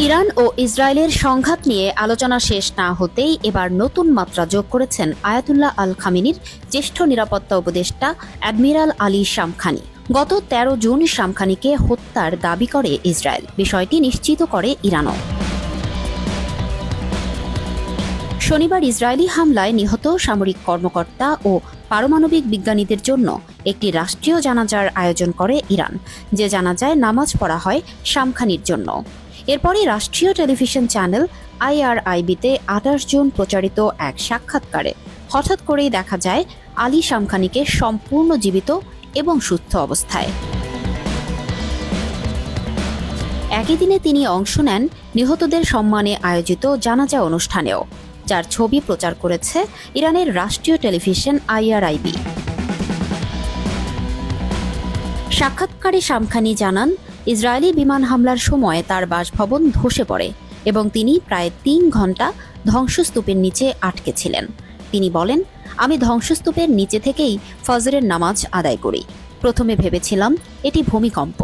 Iran ও ইসরায়েলের সংঘাত নিয়ে আলোচনা শেষ না হতেই এবার নতুন মাত্রা যোগ করেছেন আয়াতুল্লাহ আল খামেনির জ্যেষ্ঠ নিরাপত্তা উপদেষ্টা অ্যাডমিরাল আলী শামখানি। গত ১৩ জুন শামখানিকে হত্যার দাবি করে ইসরায়েল। বিষয়টি নিশ্চিত করে ইরানও। শনিবার ইসরায়েলি হামলায় নিহত সামরিক কর্মকর্তা ও পারমাণবিক বিজ্ঞানীদের জন্য একটি রাষ্ট্রীয় জানাজার আয়োজন করে ইরান, যে জানাজায় নামাজ পড়া হয় শামখানির জন্য। এরপরই রাষ্ট্রীয় টেলিভিশন চ্যানেল IRIB-তে ২৮ জুন প্রচারিত এক সাক্ষাৎকারে হঠাৎ করেই দেখা যায় আলী শামখানিকে সম্পূর্ণ জীবিত এবং সুস্থ অবস্থায়। একই দিনে তিনি অংশ নেন নিহতদের সম্মানে আয়োজিত জানাজা অনুষ্ঠানেও, যার ছবি প্রচার করেছে ইরানের রাষ্ট্রীয় টেলিভিশন IRIB। সাক্ষাৎকারে শামখানি জানান, ইসরায়েলি বিমান হামলার সময় তার বাসভবন ধসে পড়ে এবং তিনি প্রায় ৩ ঘন্টা ধ্বংসস্তূপের নিচে আটকে ছিলেন। তিনি বলেন, আমি ধ্বংসস্তূপের নিচে থেকেই ফজরের নামাজ আদায় করি। প্রথমে ভেবেছিলাম এটি ভূমিকম্প,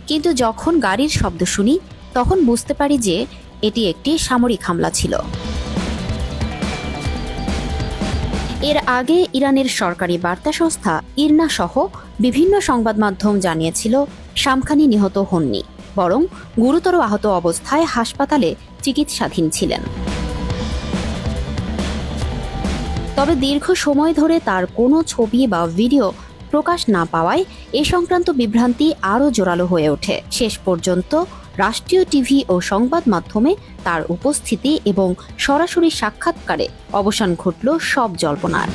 কিন্তু যখন গাড়ির শব্দ শুনি তখন বুঝতে পারি যে এটি একটি সামরিক হামলা ছিল। এর আগে ইরানের সরকারি বার্তা সংস্থা ইরনা সহ বিভিন্ন সংবাদ মাধ্যম জানিয়েছিল শামখানি নিহত হননি, বরং গুরুতর আহত অবস্থায় হাসপাতালে চিকিৎসাধীন ছিলেন। তবে দীর্ঘ সময় ধরে তার কোনো ছবি বা ভিডিও প্রকাশ না পাওয়ায় এ সংক্রান্ত বিভ্রান্তি আরও জোরালো হয়ে ওঠে। শেষ পর্যন্ত রাষ্ট্রীয় টিভি ও সংবাদ মাধ্যমে তার উপস্থিতি এবং সরাসরি সাক্ষাৎকারে অবসান ঘটল সব জল্পনার।